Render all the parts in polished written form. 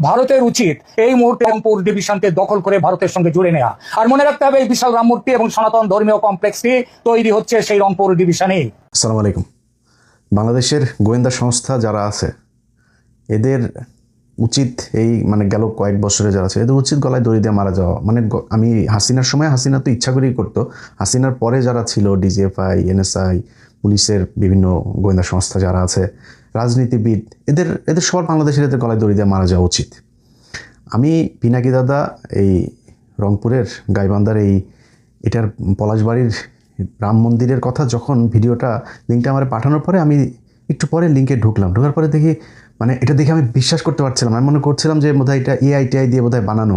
ভারতের উচিত এই মুহূর্তে রংপুর ডিভিশনকে দখল করে ভারতের সঙ্গে জুড়ে নেওয়া। আর মনে রাখতে হবে এই বিশাল রাম মূর্তি এবং সনাতন ধর্মীয় কমপ্লেক্সটি তৈরি হচ্ছে সেই রংপুর ডিভিশনে। আসসালামু আলাইকুম। বাংলাদেশের গোয়েন্দা সংস্থা যারা আছে এদের উচিত এই গেল কয়েক বছরে যারা আছে এদের উচিত গলায় দড়ি দিয়ে মারা যাওয়া। আমি হাসিনার সময় হাসিনা তো ইচ্ছা করেই করতো, হাসিনার পরে যারা ছিল ডিজিএফআই, এনএসআই, পুলিশের বিভিন্ন গোয়েন্দা সংস্থা যারা আছে, রাজনীতিবিদ, এদের সবার বাংলাদেশের এদের গলায় দড়ি দিয়ে মারা যাওয়া উচিত। আমি পিনাকি দাদা এই রংপুরের গাইবান্ধার এটার পলাশবাড়ির রাম মন্দিরের কথা যখন ভিডিওটা লিঙ্কটা আমার পাঠানোর পরে আমি একটু পরে লিঙ্কে ঢোকার পরে দেখি এটা দেখে আমি বিশ্বাস করতে পারছিলাম। আমি মনে করছিলাম যে বোধহয় এটা এআই দিয়ে বোধহয় বানানো।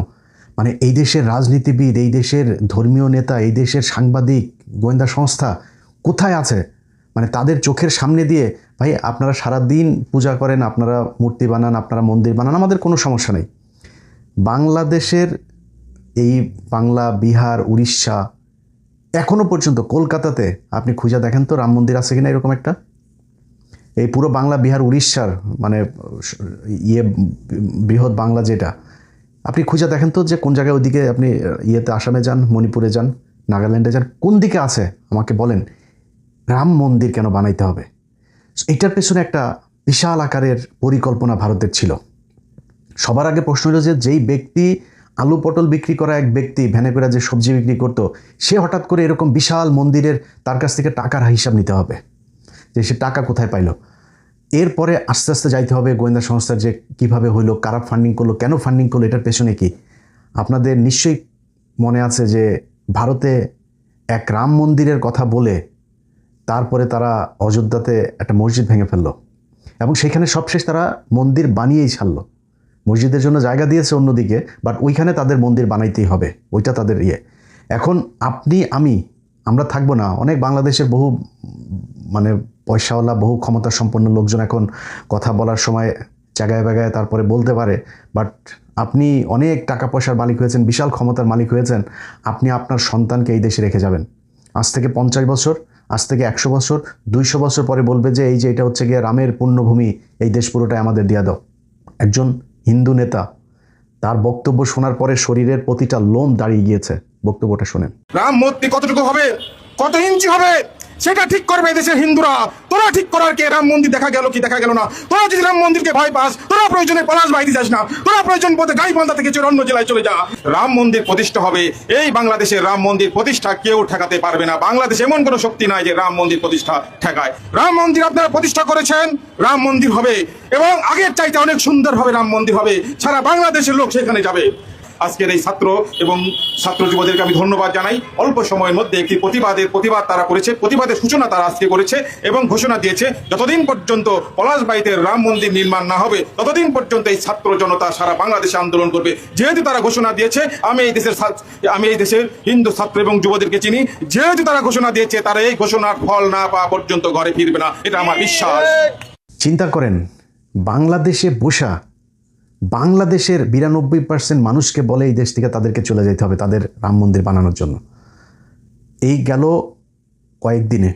এই দেশের রাজনীতিবিদ, এই দেশের ধর্মীয় নেতা, এই দেশের সাংবাদিক, গোয়েন্দা সংস্থা কোথায় আছে? তাদের চোখের সামনে দিয়ে ভাই আপনারা সারাদিন পূজা করেন, আপনারা মূর্তি বানান, আপনারা মন্দির বানান, আমাদের কোনো সমস্যা নেই। বাংলাদেশের এই বাংলা, বিহার, উড়িষ্যা, এখনও পর্যন্ত কলকাতাতে আপনি খুঁজে দেখেন তো রাম মন্দির আছে কিনা এরকম একটা। এই পুরো বাংলা, বিহার, উড়িষ্যার বৃহৎ বাংলা যেটা, আপনি খুঁজে দেখেন তো যে কোন জায়গায় ওইদিকে আপনি আসামে যান, মণিপুরে যান, নাগাল্যান্ডে যান, কোন দিকে আছে আমাকে বলেন। রাম মন্দির কেন বানাইতে হবে? এটার পেছনে একটা বিশাল আকারের পরিকল্পনা ভারতের ছিল। সবার আগে প্রশ্ন হলো যে যেই ব্যক্তি আলু পটল বিক্রি করা এক ব্যক্তি ভ্যানে করে যে সবজি বিক্রি করতো, সে হঠাৎ করে এরকম বিশাল মন্দিরের তার কাছ থেকে টাকার হিসাব নিতে হবে যে সে টাকা কোথায় পাইল। এরপরে আস্তে আস্তে যাইতে হবে গোয়েন্দা সংস্থার যে কিভাবে হইলো, কারা ফান্ডিং করলো, কেন ফান্ডিং করলো, এটার পেছনে কি। আপনাদের নিশ্চয়ই মনে আছে যে ভারতে এক রাম মন্দিরের কথা বলে তারপরে তারা অযোধ্যাতে একটা মসজিদ ভেঙে ফেললো এবং সেখানে সবশেষ তারা মন্দির বানিয়েই ছাড়লো। মসজিদের জন্য জায়গা দিয়েছে অন্যদিকে, বাট ওইখানে তাদের মন্দির বানাইতেই হবে, ওইটা তাদের এখন আপনি আমরা থাকবো না। অনেক বাংলাদেশের বহু পয়সাওয়ালা, বহু ক্ষমতা সম্পন্ন লোকজন এখন কথা বলার সময় জায়গায় জায়গায় তারপরে বলতে পারে, বাট আপনি অনেক টাকা পয়সার মালিক হয়েছেন, বিশাল ক্ষমতার মালিক হয়েছেন, আপনি আপনার সন্তানকে এই দেশে রেখে যাবেন। আজ থেকে 50 বছর, আজ থেকে 100 বছর, 200 বছর পরে বলবে যে এই যে এটা হচ্ছে গিয়ে রামের পুণ্যভূমি, এই দেশ পুরোটাই আমাদের দিয়া দাও। একজন হিন্দু নেতা, তার বক্তব্য শোনার পরে শরীরের প্রতিটা লোম দাঁড়িয়ে গিয়েছে। বক্তব্যটা শোনেন। রাম মূর্তি কতটুকু হবে, কত ইঞ্চি হবে, সেটা ঠিক করবে দেশের হিন্দুরা। তোরা ঠিক করার কে? রাম মন্দির দেখা গেল কি দেখা গেল না? তোরা যদি রাম মন্দিরকে ভয় পাস, তোরা প্রয়োজনে পলাশ বাইরে যাস না, তোরা প্রয়োজন বোধে গাইবান্ধা থেকে অন্য জেলায় চলে যা। রাম মন্দির প্রতিষ্ঠা হবে। এই বাংলাদেশের রাম মন্দির প্রতিষ্ঠা কেউ ঠেকাতে পারবে না। বাংলাদেশে এমন কোনো শক্তি নাই যে রাম মন্দির প্রতিষ্ঠা ঠেকায়। রাম মন্দির আপনারা প্রতিষ্ঠা করেছেন, রাম মন্দির হবে এবং আগের চাইতে অনেক সুন্দরভাবে রাম মন্দির হবে। সারা বাংলাদেশের লোক সেখানে যাবে। আজকের এই ছাত্র এবং ছাত্র যুবদেরকে আমি ধন্যবাদ জানাই। অল্প সময়ের মধ্যে একটি প্রতিবাদ তারা করেছে, প্রতিবাদের সূচনা তারা আজকে করেছে এবং ঘোষণা দিয়েছে যতদিন পর্যন্ত পলাশবাড়ীতে রাম মন্দির নির্মাণ না হবে ততদিন পর্যন্ত এই ছাত্র জনতা সারা বাংলাদেশে আন্দোলন করবে। যেহেতু তারা ঘোষণা দিয়েছে, আমি এই দেশের হিন্দু ছাত্র এবং যুবদেরকে চিনি, যেহেতু তারা ঘোষণা দিয়েছে, তারা এই ঘোষণার ফল না পাওয়া পর্যন্ত ঘরে ফিরবে না, এটা আমার বিশ্বাস। চিন্তা করেন, বাংলাদেশে বসা বাংলাদেশের 92% মানুষকে বলে এই দেশ থেকে তাদেরকে চলে যেতে হবে তাদের রাম মন্দির বানানোর জন্য। এই গেল কয়েকদিনে,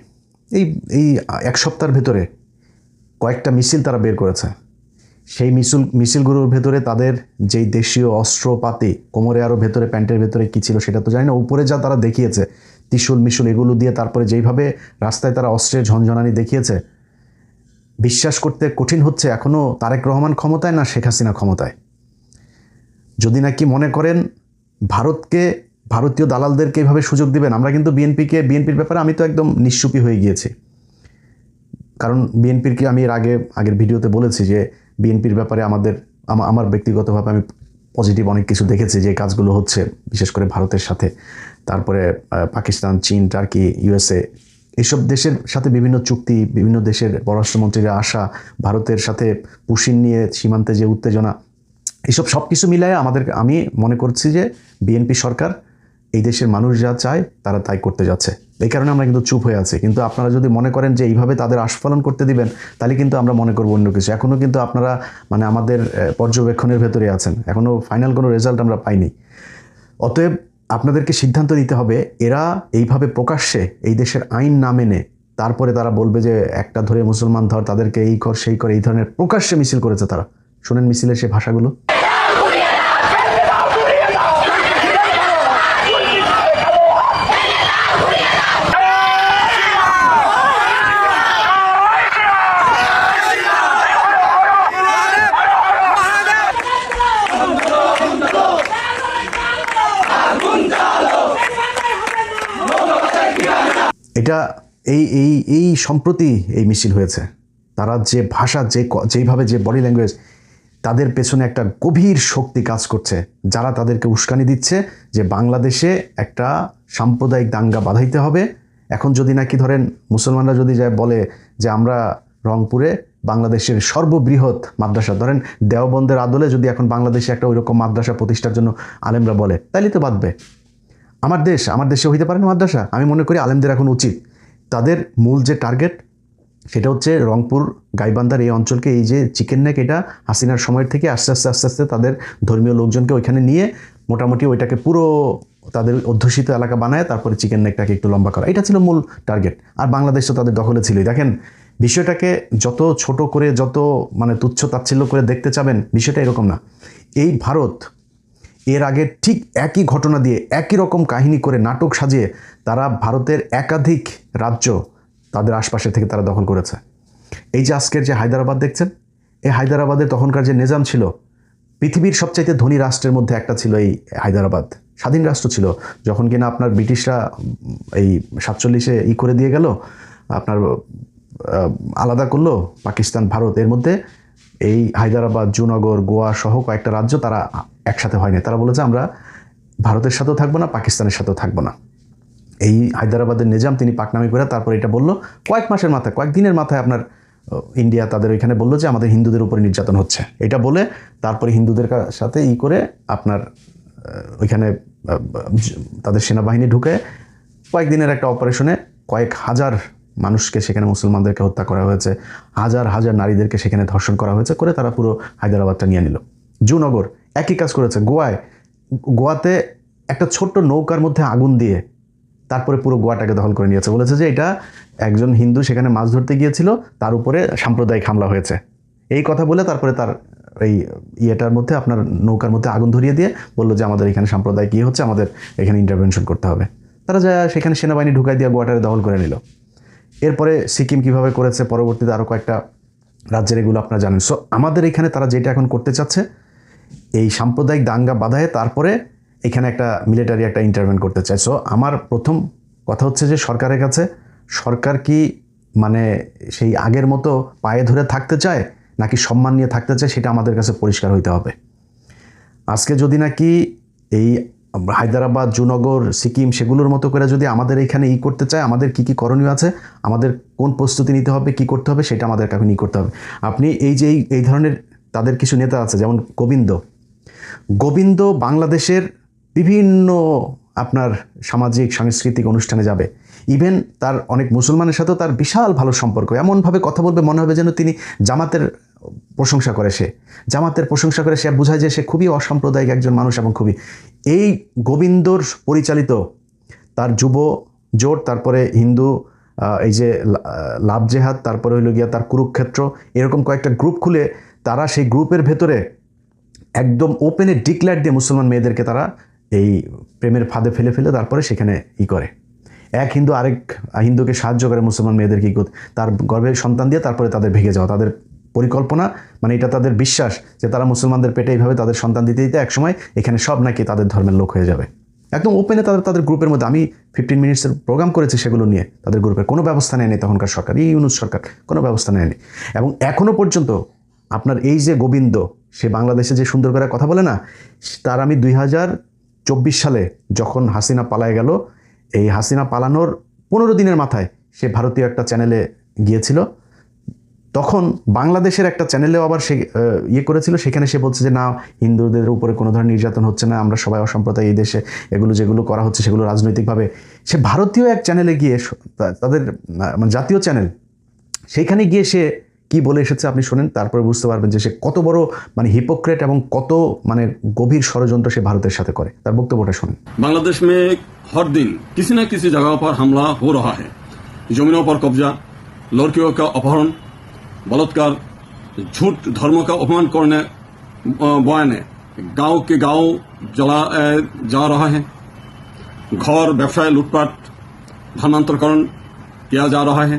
এই এক সপ্তাহের ভেতরে কয়েকটা মিছিল তারা বের করেছে। সেই মিছিলগুলোর ভেতরে তাদের যেই দেশীয় অস্ত্রপাতি, কোমরে আরও ভেতরে, প্যান্টের ভেতরে কী ছিল সেটা তো জানি না, উপরে যা তারা দেখিয়েছে ত্রিশূল মিশুল এগুলো দিয়ে, তারপরে যেইভাবে রাস্তায় তারা অস্ত্রের ঝনঝনানি দেখিয়েছে, বিশ্বাস করতে কঠিন হচ্ছে এখনও তারেক রহমান ক্ষমতায় না শেখ হাসিনা ক্ষমতায়। যদি নাকি মনে করেন ভারতীয় দালালদেরকে এইভাবে সুযোগ দিবেন, আমরা কিন্তু বিএনপির ব্যাপারে আমি তো একদম নিশ্চুপি হয়ে গিয়েছি। কারণ বিএনপির আমি আগের ভিডিওতে বলেছি যে বিএনপির ব্যাপারে আমার ব্যক্তিগতভাবে আমি পজিটিভ অনেক কিছু দেখেছি যে কাজগুলো হচ্ছে, বিশেষ করে ভারতের সাথে, তারপরে পাকিস্তান, চীন, টার্কি, ইউএসএ, এইসব দেশের সাথে বিভিন্ন চুক্তি, বিভিন্ন দেশের পররাষ্ট্রমন্ত্রীরা আসা, ভারতের সাথে পুশিন নিয়ে সীমান্তে যে উত্তেজনা, এইসব সব কিছু মিলায় আমি মনে করছি যে বিএনপি সরকার এই দেশের মানুষ যা চায় তারা তাই করতে যাচ্ছে। এই কারণে আমরা কিন্তু চুপ হয়ে আছি। কিন্তু আপনারা যদি মনে করেন যে এইভাবে তাদের আস্ফালন করতে দিবেন, তাহলে কিন্তু আমরা মনে করবো অন্য কিছু। এখনও কিন্তু আপনারা আমাদের পর্যবেক্ষণের ভেতরে আছেন, এখনও ফাইনাল কোনো রেজাল্ট আমরা পাইনি। অতএব আপনাদেরকে সিদ্ধান্ত নিতে হবে, এরা এইভাবে প্রকাশ্যে এই দেশের আইন না মেনে তারপরে তারা বলবে যে একটা ধরে মুসলমান ধর, তাদেরকে এই কর সেই কর, এই ধরনের প্রকাশ্যে মিছিল করেছে তারা। শুনেন মিছিলের সে ভাষাগুলো। এটা এই এই এই সম্প্রতি এই মিছিল হয়েছে। তারা যে ভাষা যেইভাবে যে বডি ল্যাঙ্গুয়েজ, তাদের পেছনে একটা গভীর শক্তি কাজ করছে, যারা তাদেরকে উস্কানি দিচ্ছে যে বাংলাদেশে একটা সাম্প্রদায়িক দাঙ্গা বাঁধাইতে হবে। এখন যদি নাকি ধরেন মুসলমানরা যদি যায় বলে যে আমরা রংপুরে বাংলাদেশের সর্ববৃহৎ মাদ্রাসা, ধরেন দেওবন্দের আদলে যদি এখন বাংলাদেশে একটা ওইরকম মাদ্রাসা প্রতিষ্ঠার জন্য আলেমরা বলে, তাইলে তো বাঁধবে। আমার দেশে হইতে পারে না মাদ্রাসা। আমি মনে করি আলেমদের এখন উচিত তাদের মূল যে টার্গেট সেটা হচ্ছে রংপুর গাইবান্ধার এই অঞ্চলকে, এই যে চিকেন নেক, এটা হাসিনার সময়ের থেকে আস্তে আস্তে তাদের ধর্মীয় লোকজনকে ওইখানে নিয়ে মোটামুটি ওইটাকে পুরো তাদের অধ্যুষিত এলাকা বানায় তারপরে চিকেন নেকটাকে একটু লম্বা করা, এটা ছিল মূল টার্গেট। আর বাংলাদেশ তো তাদের দখলে ছিলই। দেখেন বিষয়টাকে যত ছোট করে, যত মানে তুচ্ছ তাচ্ছিল্য করে দেখতে চাবেন, বিষয়টা এরকম না। এই ভারত এর আগে ঠিক একই ঘটনা দিয়ে একই রকম কাহিনী করে নাটক সাজিয়ে তারা ভারতের একাধিক রাজ্য তাদের আশপাশে থেকে তারা দখল করেছে। এই যে আজকের যে হায়দ্রাবাদ দেখছেন, এই হায়দ্রাবাদের তখনকার যে নিজাম ছিল, পৃথিবীর সবচাইতে ধনী রাষ্ট্রের মধ্যে একটা ছিল এই হায়দ্রাবাদ। স্বাধীন রাষ্ট্র ছিল, যখন কিনা আপনার ব্রিটিশরা এই 47-এ করে দিয়ে গেল, আপনার আলাদা করলো পাকিস্তান ভারত, এর মধ্যে এই হায়দ্রাবাদ, জুনাগড়, গোয়া সহ কয়েকটা রাজ্য তারা একসাথে হয়নি। তারা বলেছে আমরা ভারতের সাথেও থাকবো না, পাকিস্তানের সাথেও থাকবো না। এই হায়দ্রাবাদের নিজাম তিনি পাকনামি করে তারপর এটা বলল কয়েক মাসের মাথায়, কয়েকদিনের মাথায় আপনার ইন্ডিয়া তাদের ওইখানে বললো যে আমাদের হিন্দুদের উপরে নির্যাতন হচ্ছে, এটা বলে তারপরে হিন্দুদের সাথে করে আপনার ওইখানে তাদের সেনাবাহিনী ঢুকে কয়েকদিনের একটা অপারেশনে কয়েক হাজার মানুষকে, সেখানে মুসলমানদেরকে হত্যা করা হয়েছে, হাজার হাজার নারীদেরকে সেখানে ধর্ষণ করা হয়েছে, করে তারা পুরো হায়দ্রাবাদটা নিয়ে নিল। জুনগর একই কাজ করেছে। গোয়াতে একটা ছোট্ট নৌকার মধ্যে আগুন দিয়ে তারপরে পুরো গোয়াটাকে দখল করে নিয়েছে। বলেছে যে এটা একজন হিন্দু সেখানে মাছ ধরতে গিয়েছিল, তার উপরে সাম্প্রদায়িক হামলা হয়েছে, এই কথা বলে তারপরে তার এই ইয়েটার মধ্যে আপনার নৌকার মধ্যে আগুন ধরিয়ে দিয়ে বললো যে আমাদের এখানে সাম্প্রদায়িক ইয়ে হচ্ছে, আমাদের এখানে ইন্টারভেনশন করতে হবে। তারা যা সেখানে সেনাবাহিনী ঢুকাই দিয়ে গোয়াটারে দখল করে নিল। এরপরে সিকিম কিভাবে করেছে, পরবর্তীতে আরও কয়েকটা রাজ্যের, এগুলো আপনারা জানেন। সো আমাদের এখানে তারা যেটা এখন করতে চাচ্ছে, এই সাম্প্রদায়িক দাঙ্গা বাধায় তারপরে এখানে একটা মিলিটারি একটা ইন্টারভেন করতে চায়। সো আমার প্রথম কথা হচ্ছে যে সরকারের কাছে, সরকার কি মানে সেই আগের মতো পায়ে ধরে থাকতে চায় নাকি সম্মান নিয়ে থাকতে চায়, সেটা আমাদের কাছে পরিষ্কার হইতে হবে। আজকে যদি নাকি এই হায়দ্রাবাদ, জুনগর, সিকিম সেগুলোর মতো করে যদি আমাদের এখানে করতে চায়, আমাদের কি কি করণীয় আছে, আমাদের কোন প্রস্তুতি নিতে হবে, কি করতে হবে, সেটা আমাদের এখন করতে হবে। আপনি এই যে এই ধরনের তাদের কিছু নেতা আছে, যেমন গোবিন্দ বাংলাদেশের বিভিন্ন আপনার সামাজিক সাংস্কৃতিক অনুষ্ঠানে যাবে, ইভেন তার অনেক মুসলমানের সাথেও তার বিশাল ভালো সম্পর্ক, এমনভাবে কথা বলবে মনে হবে যেন তিনি জামাতের প্রশংসা করে। সে জামাতের প্রশংসা করে, সে বোঝায় যে সে খুবই অসাম্প্রদায়িক একজন মানুষ। এবং খুবই এই গোবিন্দর পরিচালিত তার যুব জোট, তারপরে হিন্দু এই যে লাভ জেহাদ, তারপরে হইল গিয়া তার কুরুক্ষেত্র, এরকম কয়েকটা গ্রুপ খুলে তারা সেই গ্রুপের ভেতরে একদম ওপেনে ডিক্লেয়ার দিয়ে মুসলমান মেয়েদেরকে তারা এই প্রেমের ফাঁদে ফেলে তারপরে সেখানে করে। এক হিন্দু আরেক হিন্দুকে সাহায্য করে মুসলমান মেয়েদেরকে তার গর্ভে সন্তান দিয়ে তারপরে তাদের ভেঙে যাওয়া, তাদের পরিকল্পনা, মানে এটা তাদের বিশ্বাস যে তারা মুসলমানদের পেটে এইভাবে তাদের সন্তান দিতে দিতে একসময় এখানে সব নাকি তাদের ধর্মের লোক হয়ে যাবে। একদম ওপেনে তাদের গ্রুপের মধ্যে আমি 15 মিনিটসের প্রোগ্রাম করেছি, সেগুলো নিয়ে তাদের গ্রুপের কোনো ব্যবস্থা নেয়নি তখনকার সরকার, এই ইউনূস সরকার কোনো ব্যবস্থা নেয়নি। এবং এখনও পর্যন্ত আপনার এই যে গোবিন্দ, সে বাংলাদেশে যে সুন্দর করে কথা বলে না, তার আমি 2024 সালে যখন হাসিনা পালায় গেল, এই হাসিনা পালানোর 15 দিনের মাথায় সে ভারতীয় একটা চ্যানেলে গিয়েছিল, তখন বাংলাদেশের একটা চ্যানেলেও আবার সে করেছিল, সেখানে সে বলছে যে না, হিন্দুদের উপরে কোনো ধরনের নির্যাতন হচ্ছে না, আমরা সবাই অসাম্প্রদায়িক, এই দেশে এগুলো যেগুলো করা হচ্ছে সেগুলো রাজনৈতিকভাবে। সে ভারতীয় এক চ্যানেলে গিয়ে, তাদের মানে জাতীয় চ্যানেল, সেইখানে গিয়ে সে কি বলে এসেছে আপনি শোনেন, তারপরে বুঝতে পারবেন যে সে কত বড় মানে হিপোক্রেট এবং কত মানে গভীর ষড়যন্ত্র সে ভারতের সাথে করে। তার বক্তব্যটা শুনুন। बांग्लादेश में हर दिन किसी न किसी जगह पर हमला हो रहा है, जमीनों पर कब्जा, लड़कियों का अपहरण, बलात्कार, झूठ धर्म का अपमान करने बयाने गांव के गांव जला जा रहा है, घर व्यवसाय लूटपाट धर्मांतरकरण किया जा रहा है।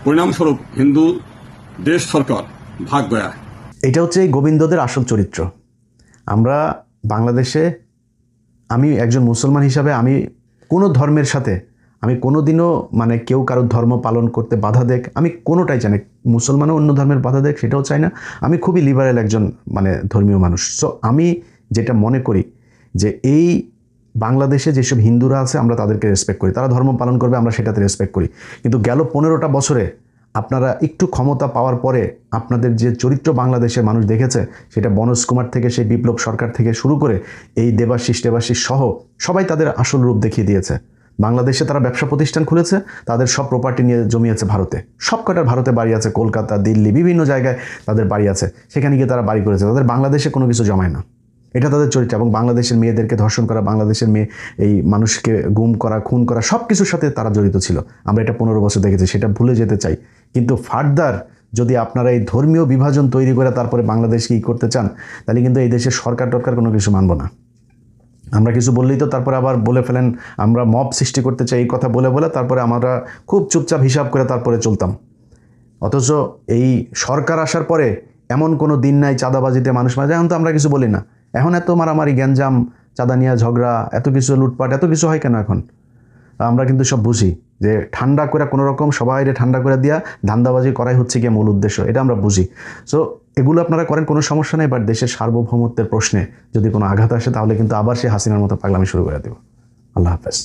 परिणाम स्वरूप हिंदू देश सरकार भाग गया है। এটা হচ্ছে এই গোবিন্দদের আসল চরিত্র। আমরা বাংলাদেশে, আমি একজন মুসলমান হিসাবে আমি কোনো ধর্মের সাথে আমি কোনোদিনও মানে কেউ কারোর ধর্ম পালন করতে বাধা দেখ, আমি কোনোটাই চাই না। মুসলমানও অন্য ধর্মের বাধা দেখ, সেটাও চাই না। আমি খুবই লিবারেল একজন মানে ধর্মীয় মানুষ। সো আমি যেটা মনে করি যে এই বাংলাদেশে যেসব হিন্দুরা আছে আমরা তাদেরকে রেসপেক্ট করি, তারা ধর্ম পালন করবে, আমরা সেটাতে রেসপেক্ট করি। কিন্তু গেল 15টা বছরে আপনারা একটু ক্ষমতা পাওয়ার পরে আপনাদের যে চরিত্র বাংলাদেশের মানুষ দেখেছে, সেটা বনজ কুমার থেকে সেই বিপ্লব সরকার থেকে শুরু করে এই দেবাশিস সহ সবাই তাদের আসল রূপ দেখিয়ে দিয়েছে। বাংলাদেশে তারা ব্যবসা প্রতিষ্ঠান খুলেছে, তাদের সব প্রপার্টি নিয়ে জমিয়েছে ভারতে, সব কটার ভারতে বাড়ি আছে, কলকাতা, দিল্লি, বিভিন্ন জায়গায় তাদের বাড়ি আছে, সেখানে গিয়ে তারা বাড়ি করেছে। তাদের বাংলাদেশে কোনো কিছু জমায় না, এটা তাদের চরিত্র। এবং বাংলাদেশের মেয়েদেরকে ধর্ষণ করা, বাংলাদেশের মেয়ে এই মানুষকে গুম করা, খুন করা, সব কিছুর সাথে তারা জড়িত ছিল। আমরা এটা 15 বছর দেখেছি, সেটা ভুলে যেতে চাই। কিন্তু ফার্দার যদি আপনারা এই ধর্মীয় বিভাজন তৈরি করে তারপরে বাংলাদেশকে ই করতে চান, তাহলে কিন্তু এই দেশের সরকার টরকার কোনো কিছু মানব না। আমরা কিছু বললেই তো তারপরে আবার বলে ফেলেন আমরা মব সৃষ্টি করতে চাই, এই কথা বলে তারপরে আমরা খুব চুপচাপ হিসাব করে তারপরে চলতাম। অথচ এই সরকার আসার পরে এমন কোনো দিন নাই চাঁদাবাজিতে মানুষ মারা যায়। এখন তো আমরা কিছু বলি না, এখন এত মারামারি, গ্যাঞ্জাম, চাঁদা নিয়ে ঝগড়া, এত কিছু লুটপাট, এত কিছু হয় কেন এখন? আমরা কিন্তু সব বুঝি যে ঠান্ডা করে কোনো রকম সবাই ঠান্ডা করে দিয়া ধান্দাবাজি করাই হচ্ছে গিয়ে মূল উদ্দেশ্য, এটা আমরা বুঝি। সো এগুলো আপনারা করেন, কোনো সমস্যা নেই, বাট দেশের সার্বভৌমত্বের প্রশ্নে যদি কোনো আঘাত আসে তাহলে কিন্তু আবার সে হাসিনার মতো পাগলামি শুরু করে দেব। আল্লাহ হাফেজ।